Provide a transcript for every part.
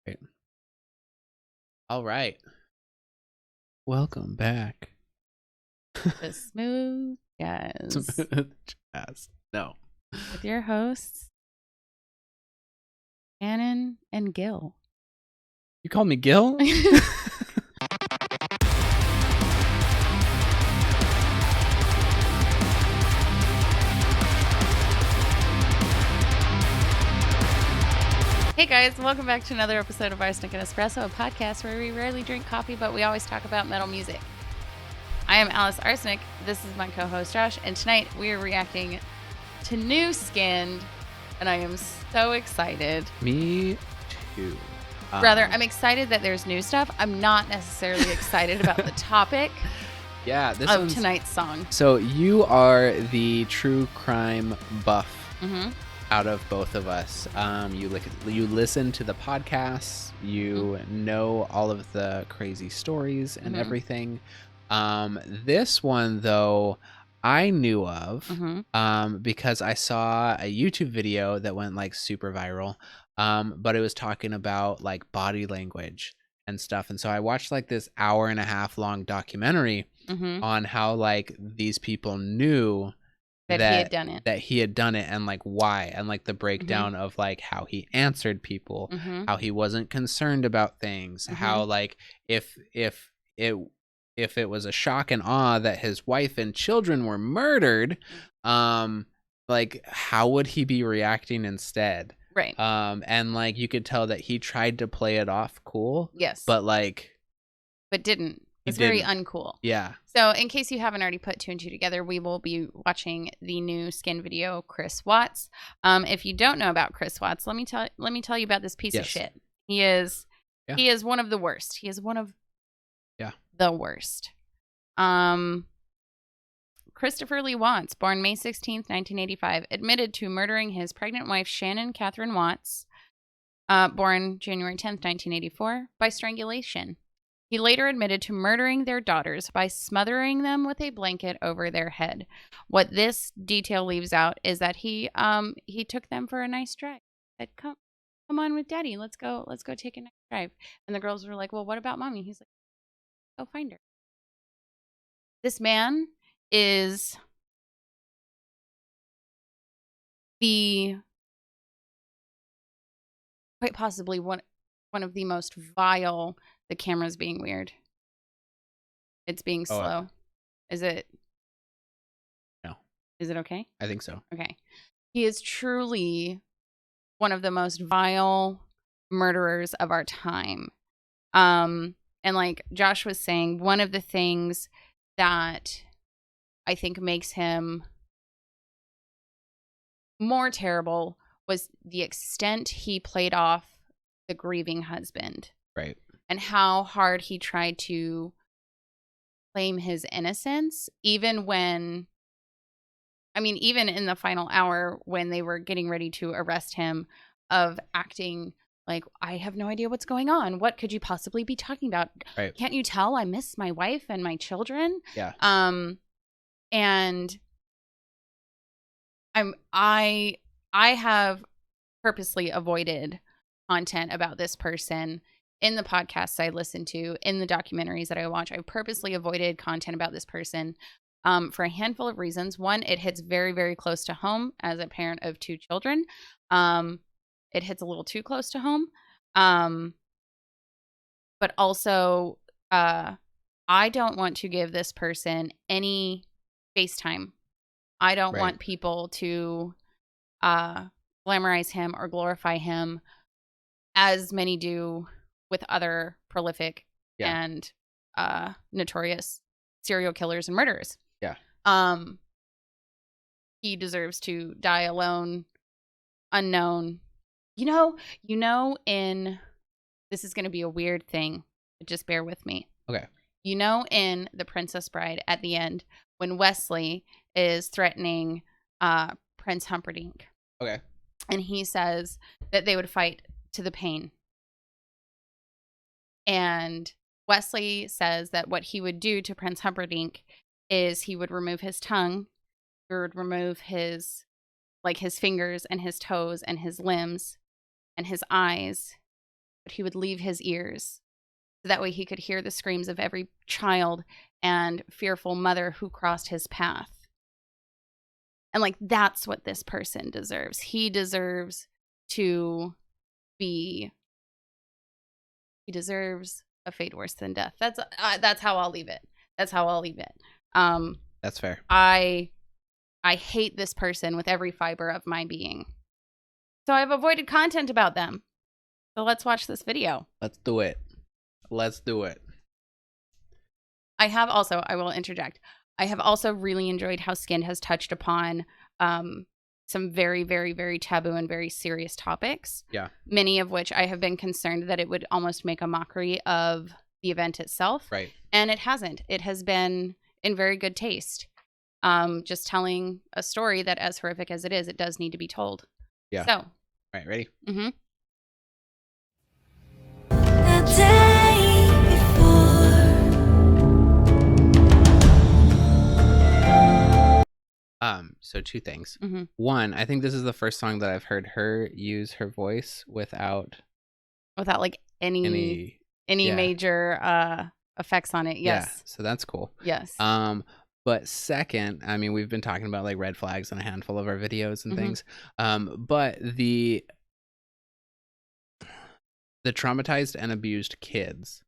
Right. All right. Welcome back. The Smooth Jazz Smooth Jazz. No. with your hosts, Shannon and Gil. You call me Gil? Hey guys, welcome back to another episode of Arsenic and Espresso, a podcast where we rarely drink coffee, but we always talk about metal music. I am Alice Arsenic. This is my co-host Josh, and tonight we are reacting to new Skynd, and I am so excited. Me too. Rather, I'm excited that there's new stuff. I'm not necessarily excited about the topic of tonight's song. So you are the true crime buff out of both of us. You listen to the podcasts. You know all of the crazy stories and everything. This one, though, I knew of because I saw a YouTube video that went like super viral. But it was talking about like body language and stuff. And so I watched like this 1.5 hour long documentary on how like these people knew that he had done it, and like why, and like the breakdown of like how he answered people, how he wasn't concerned about things, how like if it was a shock and awe that his wife and children were murdered, like how would he be reacting instead? Right. And like you could tell that he tried to play it off cool. Yes. But didn't. It's very uncool. Yeah. So in case you haven't already put two and two together, we will be watching the new Skynd video, Chris Watts. If you don't know about Chris Watts, let me tell you about this piece of shit. He is one of the worst. He is one of the worst. Christopher Lee Watts, born May 16th, 1985, admitted to murdering his pregnant wife, Shannon Catherine Watts, born January 10th, 1984, by strangulation. He later admitted to murdering their daughters by smothering them with a blanket over their head. What this detail leaves out is that he took them for a nice drive. Said, "Come on with Daddy. Let's go take a nice drive." And the girls were like, "Well, what about Mommy?" He's like, "Go find her." This man is quite possibly one of the most vile. The camera's being weird. It's being slow. Is it? No. Is it okay? I think so. Okay. He is truly one of the most vile murderers of our time. And like Josh was saying, one of the things that I think makes him more terrible was the extent he played off the grieving husband. Right. And how hard he tried to claim his innocence, even in the final hour when they were getting ready to arrest him, of acting like, I have no idea what's going on. What could you possibly be talking about? Right. Can't you tell I miss my wife and my children? Yeah. And I have purposely avoided content about this person in the podcasts I listen to, in the documentaries that I watch. I've purposely avoided content about this person for a handful of reasons. One, it hits very, very close to home as a parent of 2 children. It hits a little too close to home. But also, I don't want to give this person any FaceTime. I don't want people to glamorize him or glorify him, as many do with other prolific and notorious serial killers and murderers. Yeah. He deserves to die alone, unknown. You know, this is going to be a weird thing, but just bear with me. Okay. You know, in The Princess Bride, at the end, when Wesley is threatening Prince Humperdinck. Okay. And he says that they would fight to the pain. And Wesley says that what he would do to Prince Humperdinck is he would remove his tongue, he would remove his fingers and his toes and his limbs and his eyes but he would leave his ears. So that way he could hear the screams of every child and fearful mother who crossed his path. And like, that's what this person deserves. He deserves to be, he deserves a fate worse than death. That's how I'll leave it. That's how I'll leave it. That's fair. I hate this person with every fiber of my being. So I've avoided content about them. So let's watch this video. Let's do it. Let's do it. I will interject. I have also really enjoyed how Skynd has touched upon some very, very, very taboo and very serious topics. Yeah. Many of which I have been concerned that it would almost make a mockery of the event itself. Right. And it hasn't. It has been in very good taste. Just telling a story that, as horrific as it is, it does need to be told. Yeah. So. All right, ready? Mm-hmm. So two things. Mm-hmm. One, I think this is the first song that I've heard her use her voice without like any major effects on it. Yes. Yeah, so that's cool. Yes. But second, I mean, we've been talking about like red flags in a handful of our videos and things. But the traumatized and abused kids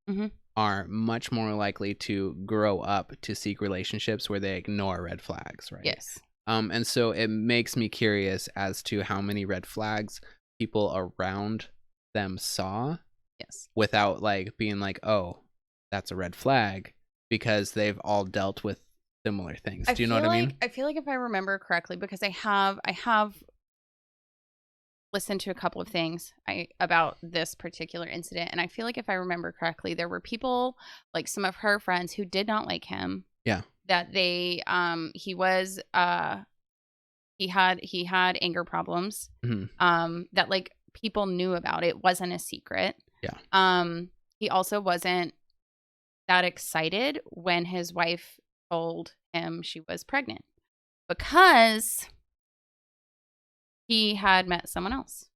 are much more likely to grow up to seek relationships where they ignore red flags, right? Yes. And so it makes me curious as to how many red flags people around them saw. Yes. Without like being like, oh, that's a red flag, because they've all dealt with similar things. Do you know what I mean? I feel like if I remember correctly, because I have listened to a couple of things about this particular incident, and I feel like if I remember correctly, there were people, like some of her friends, who did not like him. Yeah. That they he had anger problems. That like people knew about. It wasn't a secret. Yeah. He also wasn't that excited when his wife told him she was pregnant, because he had met someone else.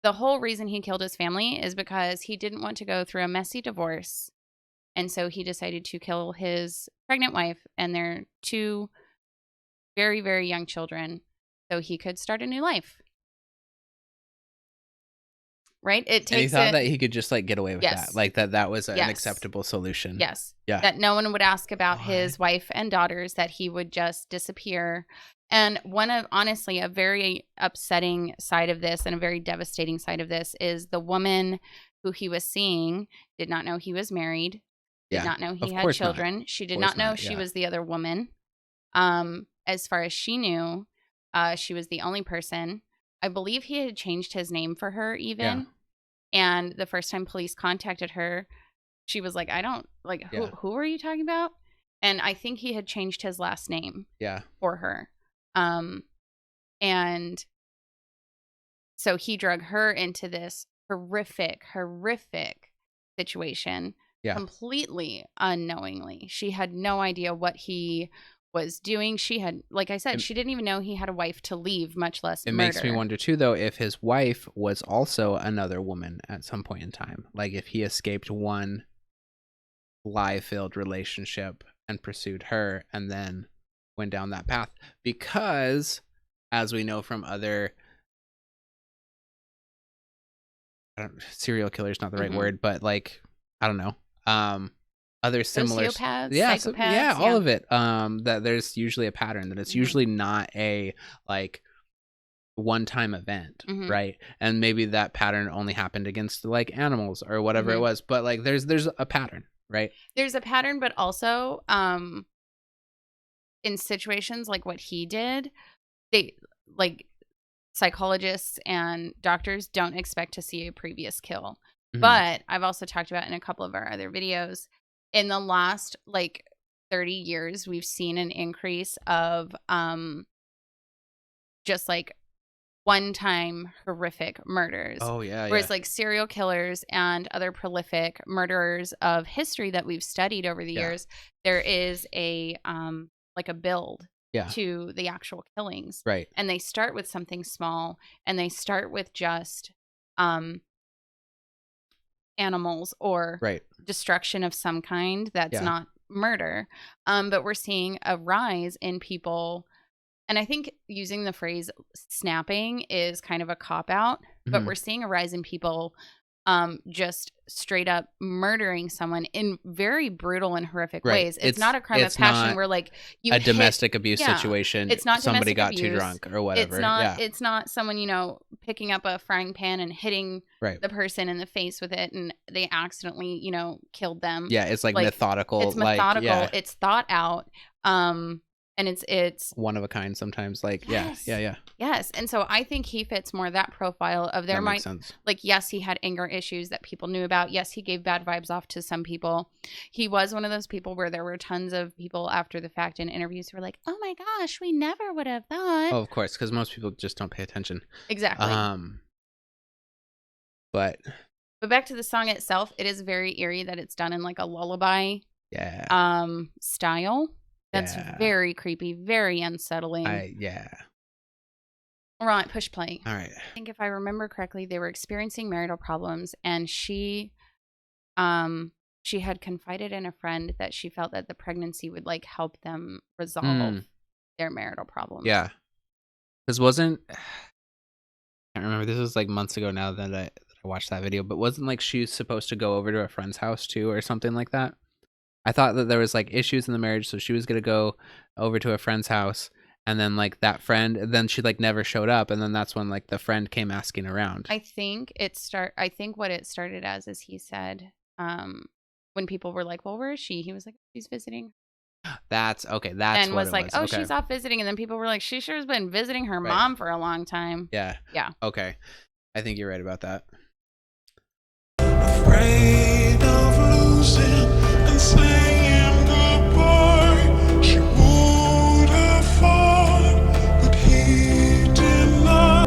The whole reason he killed his family is because he didn't want to go through a messy divorce. And so he decided to kill his pregnant wife and their two very, very young children so he could start a new life. Right? And he thought that he could just like get away with that. Like that was an acceptable solution. Yes. Yeah. That no one would ask about his wife and daughters, that he would just disappear. And one of, honestly, a very upsetting side of this and a very devastating side of this is the woman who he was seeing did not know he was married, did not know he had children. Not. She did not know she was the other woman. As far as she knew, she was the only person. I believe he had changed his name for her even. Yeah. And the first time police contacted her, she was like, I don't, like, who are you talking about? And I think he had changed his last name for her. And so he drug her into this horrific situation completely unknowingly. She had no idea what he was doing. She had, like I said, she didn't even know he had a wife to leave, much less murder. It makes me wonder too, though, if his wife was also another woman at some point in time. Like if he escaped one lie-filled relationship and pursued her and then went down that path. Because as we know from other serial killers, not the right word, but like, I don't know, other similar sociopaths, psychopaths, all of it, that there's usually a pattern, that it's usually not a like one-time event, right? And maybe that pattern only happened against like animals or whatever it was, but like there's a pattern, right? There's a pattern, but also in situations like what he did, they like psychologists and doctors don't expect to see a previous kill. But I've also talked about in a couple of our other videos, in the last like 30 years, we've seen an increase of just like one-time horrific murders. Oh, yeah. Whereas like serial killers and other prolific murderers of history that we've studied over the years, there is a like a build to the actual killings. Right. And they start with something small, and they start with just animals or destruction of some kind. That's not murder. But we're seeing a rise in people. And I think using the phrase snapping is kind of a cop-out. But we're seeing a rise in people just straight up murdering someone in very brutal and horrific ways. It's not a crime of passion where like you a domestic abuse situation. It's not somebody got abuse. too drunk or whatever. It's not someone, you know, picking up a frying pan and hitting the person in the face with it and they accidentally, you know, killed them. Yeah, it's like methodical. It's methodical. It's thought out. And it's one of a kind sometimes. Like, yes. Yes. And so I think he fits more that profile of there might, like, yes, he had anger issues that people knew about. Yes, he gave bad vibes off to some people. He was one of those people where there were tons of people after the fact in interviews who were like, oh my gosh, we never would have thought. Oh, of course, because most people just don't pay attention. Exactly. But back to the song itself, it is very eerie that it's done in like a lullaby style. That's very creepy, very unsettling. All right, push play. All right. I think if I remember correctly, they were experiencing marital problems, and she had confided in a friend that she felt that the pregnancy would like help them resolve their marital problems. Yeah, because I can't remember. This was like months ago now that I watched that video, but wasn't like she supposed to go over to a friend's house too, or something like that? I thought that there was like issues in the marriage, so she was gonna go over to a friend's house, and then like that friend, then she like never showed up, and then that's when like the friend came asking around. I think what it started as is he said, when people were like, "Well, where is she?" He was like, "She's visiting." That's okay. That's and what was like, was. "Oh, okay. She's off visiting," and then people were like, "She sure has been visiting her mom for a long time." Yeah. Okay, I think you're right about that. Afraid of losing and saying goodbye. She would have fought, but he did not.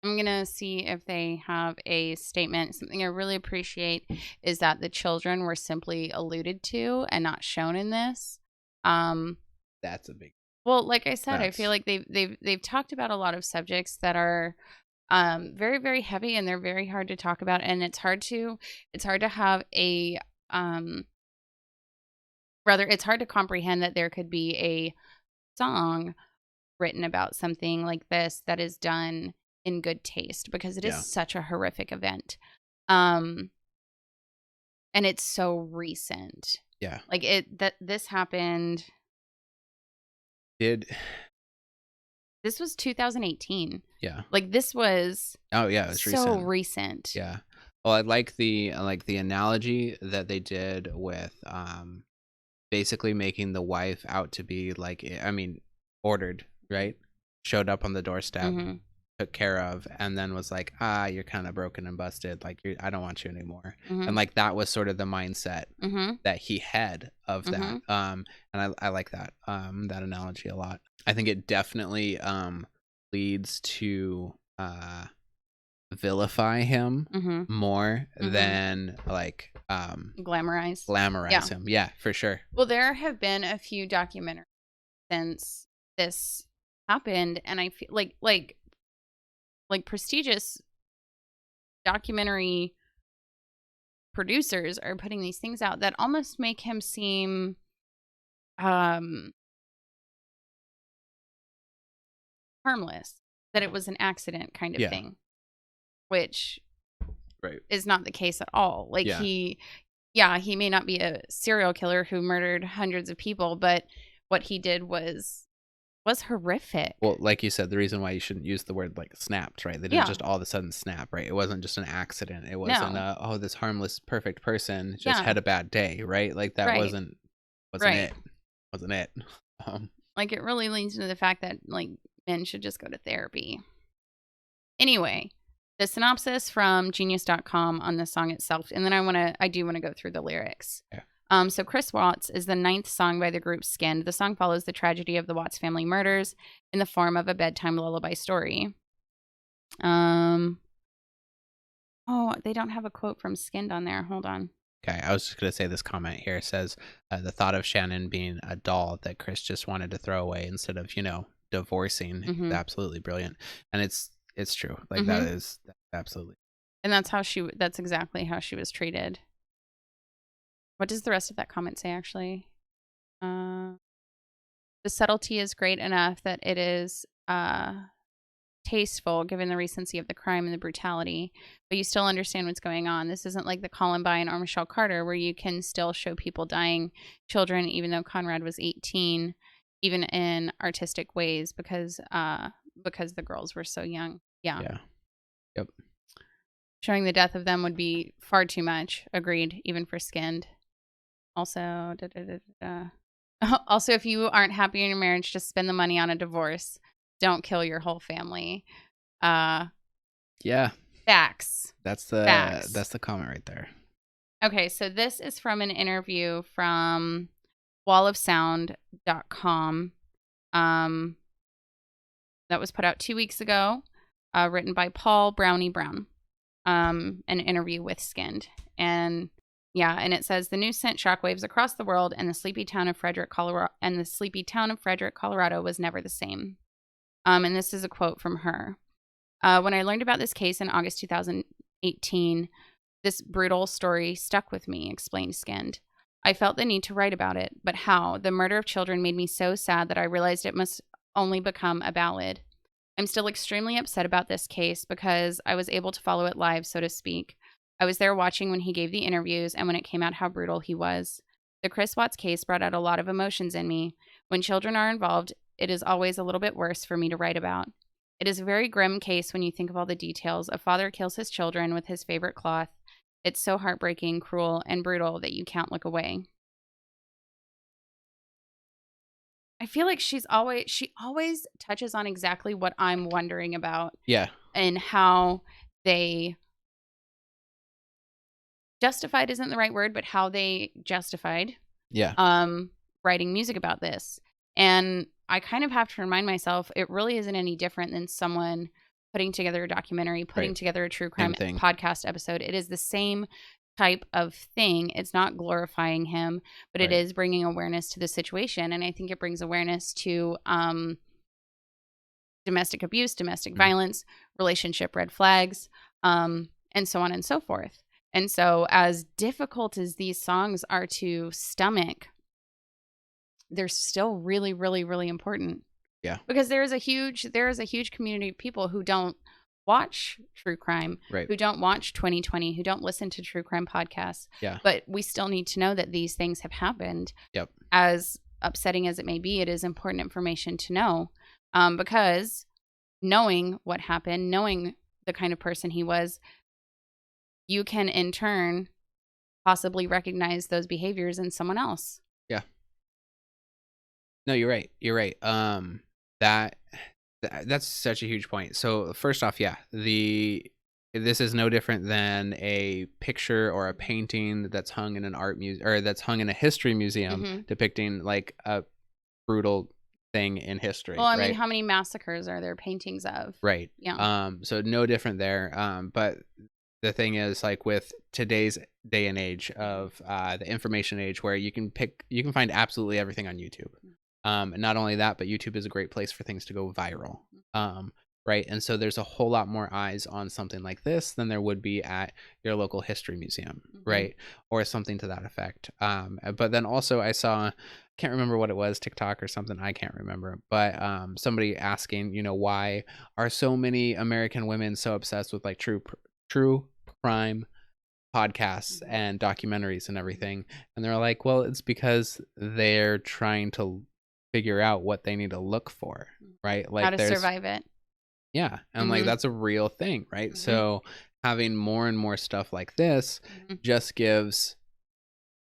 I'm gonna see if they have a statement. Something I really appreciate is that the children were simply alluded to and not shown in this. That's a big. Well, like I said, I feel like they've talked about a lot of subjects that are very, very heavy, and they're very hard to talk about, and it's hard to have a it's hard to comprehend that there could be a song written about something like this that is done in good taste, because it is such a horrific event, and it's so recent. Yeah, like this happened. This was 2018. Yeah. Like this was. Oh yeah, it's so recent. Yeah. Well, I like the analogy that they did with basically making the wife out to be like, I mean, ordered, right? Showed up on the doorstep, took care of, and then was like, you're kind of broken and busted. Like, I don't want you anymore. And like that was sort of the mindset that he had of that. And I like that that analogy a lot. I think it definitely leads to vilify him more than like glamorize him. Yeah, for sure. Well, there have been a few documentaries since this happened, and I feel like prestigious documentary producers are putting these things out that almost make him seem harmless, that it was an accident kind of thing, which is not the case at all. Like he may not be a serial killer who murdered hundreds of people, but what he did was horrific. Well, like you said, the reason why you shouldn't use the word like snapped, right? They didn't just all of a sudden snap, right? It wasn't just an accident. It wasn't this harmless, perfect person just had a bad day, right? Like that wasn't it. Wasn't it? Like it really leads to the fact that like men should just go to therapy. Anyway, the synopsis from genius.com on the song itself, and then I do want to go through the lyrics. Yeah. So Chris Watts is the 9th song by the group Skynd. The song follows the tragedy of the Watts family murders in the form of a bedtime lullaby story. Oh, they don't have a quote from Skynd on there. Hold on. Okay, I was just going to say this comment here says the thought of Shannon being a doll that Chris just wanted to throw away instead of, divorcing is absolutely brilliant. And it's true. Like that's absolutely. And that's exactly how she was treated. What does the rest of that comment say, actually? The subtlety is great enough that it is tasteful given the recency of the crime and the brutality, but you still understand what's going on. This isn't like the Columbine or Michelle Carter where you can still show people dying children even though Conrad was 18, even in artistic ways because the girls were so young. Yeah. Yep. Showing the death of them would be far too much. Agreed, even for Skynd. Also, also, if you aren't happy in your marriage, just spend the money on a divorce. Don't kill your whole family. Yeah. Facts. That's the comment right there. Okay, so this is from an interview from wallofsound.com. That was put out 2 weeks ago, written by Paul Brownie Brown. An interview with Skynd. And it says the news sent shockwaves across the world, and the sleepy town of Frederick, Colorado, was never the same. And this is a quote from her. When I learned about this case in August 2018, this brutal story stuck with me, explained Skynd. I felt the need to write about it, but how? The murder of children made me so sad that I realized it must only become a ballad. I'm still extremely upset about this case because I was able to follow it live, so to speak. I was there watching when he gave the interviews and when it came out how brutal he was. The Chris Watts case brought out a lot of emotions in me. When children are involved, it is always a little bit worse for me to write about. It is a very grim case when you think of all the details. A father kills his children with his favorite cloth. It's so heartbreaking, cruel, and brutal that you can't look away. I feel like she always touches on exactly what I'm wondering about. Yeah. And how they justified isn't the right word, but how they justified writing music about this. And I kind of have to remind myself it really isn't any different than someone putting together a documentary, putting together a true crime podcast episode. It is the same type of thing. It's not glorifying him, but it is bringing awareness to the situation. And I think it brings awareness to domestic abuse, domestic violence, relationship red flags, and so on and so forth. And so as difficult as these songs are to stomach, they're still really, really, really important. Yeah. Because there is a huge community of people who don't watch true crime, who don't watch 2020, who don't listen to true crime podcasts. Yeah. But we still need to know that these things have happened. Yep. As upsetting as it may be, it is important information to know. Because knowing what happened, knowing the kind of person he was, you can in turn possibly recognize those behaviors in someone else. Yeah. No, you're right. You're right. That's such a huge point. So first off, this is no different than a picture or a painting that's hung in an art museum or that's hung in a history museum depicting like a brutal thing in history. Well, I mean, how many massacres are there paintings of? Right. Yeah. So no different there. But the thing is, like with today's day and age of the information age, where you can find absolutely everything on YouTube. And not only that, but YouTube is a great place for things to go viral. Right. And so there's a whole lot more eyes on something like this than there would be at your local history museum. Right. Or something to that effect. But then also I saw, can't remember what it was, TikTok or something. I can't remember. But somebody asking, why are so many American women so obsessed with like true crime podcasts and documentaries and everything? And they're like, well, it's because they're trying to figure out what they need to look for, right? Like how to survive it. Yeah. And like that's a real thing, right? So having more and more stuff like this just gives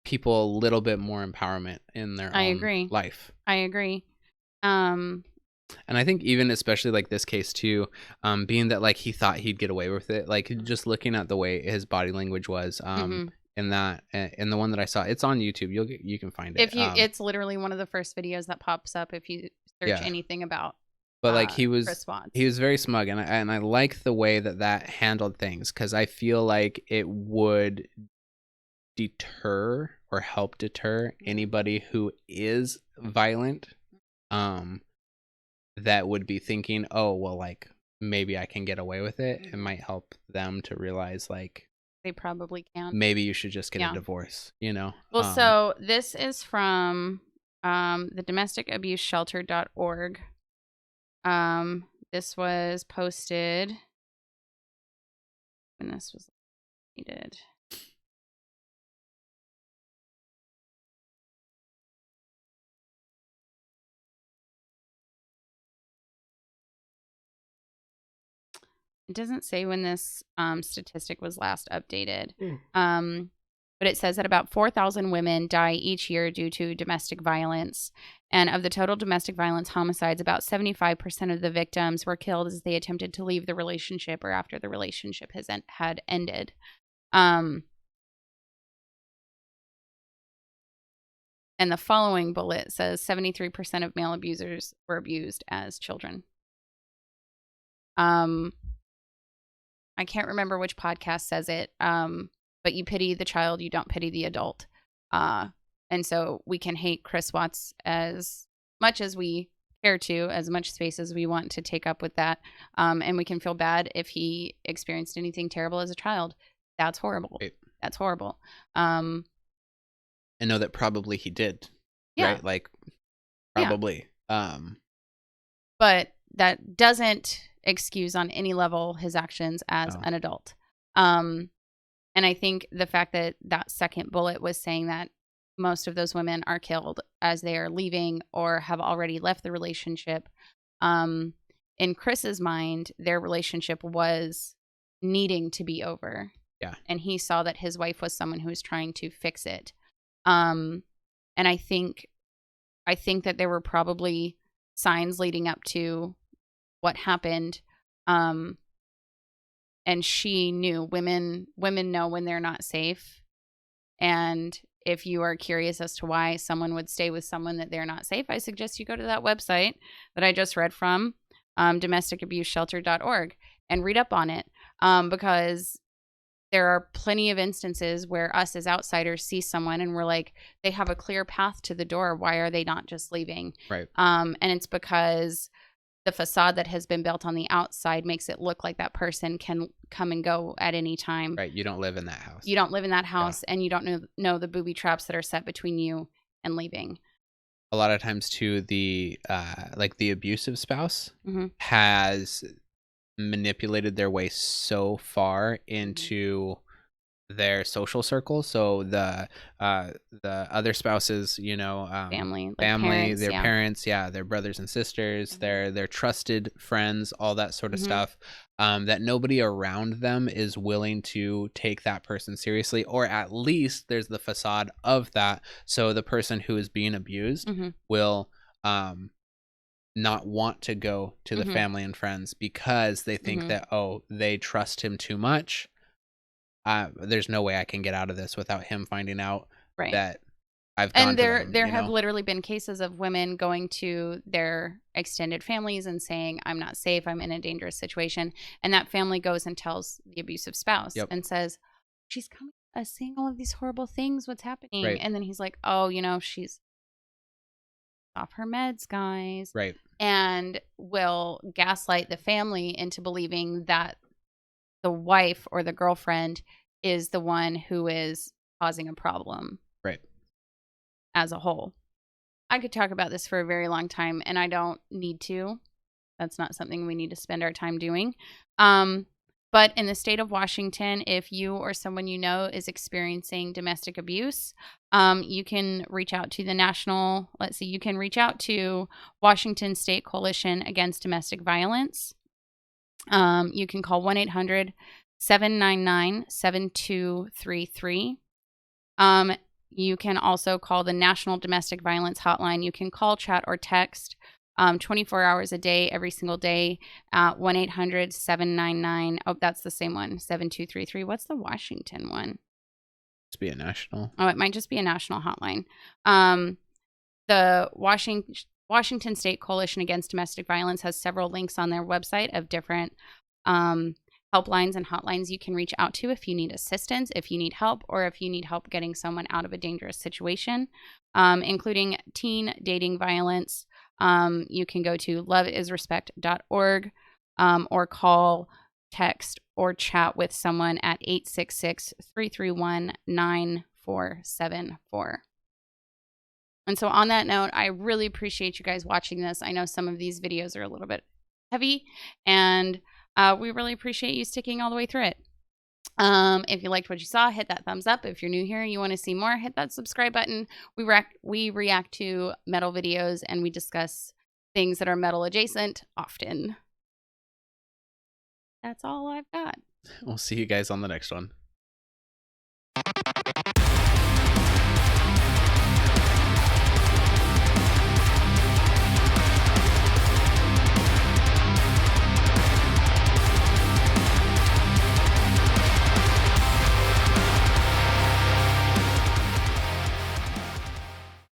people a little bit more empowerment in their own life. I agree. And I think even especially like this case too, being that like he thought he'd get away with it, like just looking at the way his body language was, in the one that I saw, it's on YouTube. You can find it. It's literally one of the first videos that pops up if you search anything about. But like he was very smug, and I like the way that handled things, because I feel like it would deter or help deter anybody who is violent, that would be thinking, oh, well, like, maybe I can get away with it. It might help them to realize, like, they probably can. maybe you should just get a divorce, you know? Well, so this is from the domesticabuseshelter.org. This was posted when this was needed. It doesn't say when this statistic was last updated. But it says that about 4,000 women die each year due to domestic violence. And of the total domestic violence homicides, about 75% of the victims were killed as they attempted to leave the relationship or after the relationship had ended. And the following bullet says 73% of male abusers were abused as children. I can't remember which podcast says it, but you pity the child, you don't pity the adult. And so we can hate Chris Watts as much as we care to, as much space as we want to take up with that. And we can feel bad if he experienced anything terrible as a child. That's horrible. Right. That's horrible. And know that probably he did. Yeah. Right? Like, probably. Yeah. But that doesn't excuse on any level his actions as an adult. And I think the fact that that second bullet was saying that most of those women are killed as they are leaving or have already left the relationship. In Chris's mind, their relationship was needing to be over. Yeah. And he saw that his wife was someone who was trying to fix it. And I think that there were probably signs leading up to what happened. And she knew women know when they're not safe. And if you are curious as to why someone would stay with someone that they're not safe, I suggest you go to that website that I just read from, domesticabuseshelter.org, and read up on it. Because there are plenty of instances where us as outsiders see someone and we're like, they have a clear path to the door. Why are they not just leaving? Right. And it's because the facade that has been built on the outside makes it look like that person can come and go at any time. Right. You don't live in that house. You don't live in that house, and you don't know the booby traps that are set between you and leaving. A lot of times too, the the abusive spouse Mm-hmm. has manipulated their way so far into their social circle. So the other spouses, family, parents, their parents, their brothers and sisters, mm-hmm. their trusted friends, all that sort of mm-hmm. stuff, that nobody around them is willing to take that person seriously, or at least there's the facade of that. So the person who is being abused mm-hmm. will not want to go to the mm-hmm. family and friends because they think mm-hmm. that, they trust him too much. There's no way I can get out of this without him finding out that I've gone and to them, there have literally been cases of women going to their extended families and saying, I'm not safe, I'm in a dangerous situation. And that family goes and tells the abusive spouse and says, she's coming to us saying all of these horrible things, what's happening? Right. And then he's like, she's off her meds, guys. Right. And will gaslight the family into believing that the wife or the girlfriend is the one who is causing a problem. Right. As a whole. I could talk about this for a very long time, and I don't need to. That's not something we need to spend our time doing. But in the state of Washington, if you or someone you know is experiencing domestic abuse, you can reach out to you can reach out to Washington State Coalition Against Domestic Violence. You can call 1-800-799-7233. You can also call the National Domestic Violence Hotline. You can call, chat, or text 24 hours a day, every single day at 1-800-799. Oh, that's the same one, 7233. What's the Washington one? Must be a national. Oh, it might just be a national hotline. The Washington State Coalition Against Domestic Violence has several links on their website of different help helplines and hotlines you can reach out to if you need assistance, if you need help, or if you need help getting someone out of a dangerous situation, including teen dating violence. You can go to loveisrespect.org or call, text, or chat with someone at 866-331-9474. And so on that note, I really appreciate you guys watching this. I know some of these videos are a little bit heavy, and we really appreciate you sticking all the way through it. If you liked what you saw, hit that thumbs up. If you're new here and you want to see more, hit that subscribe button. We react to metal videos, and we discuss things that are metal adjacent often. That's all I've got. We'll see you guys on the next one.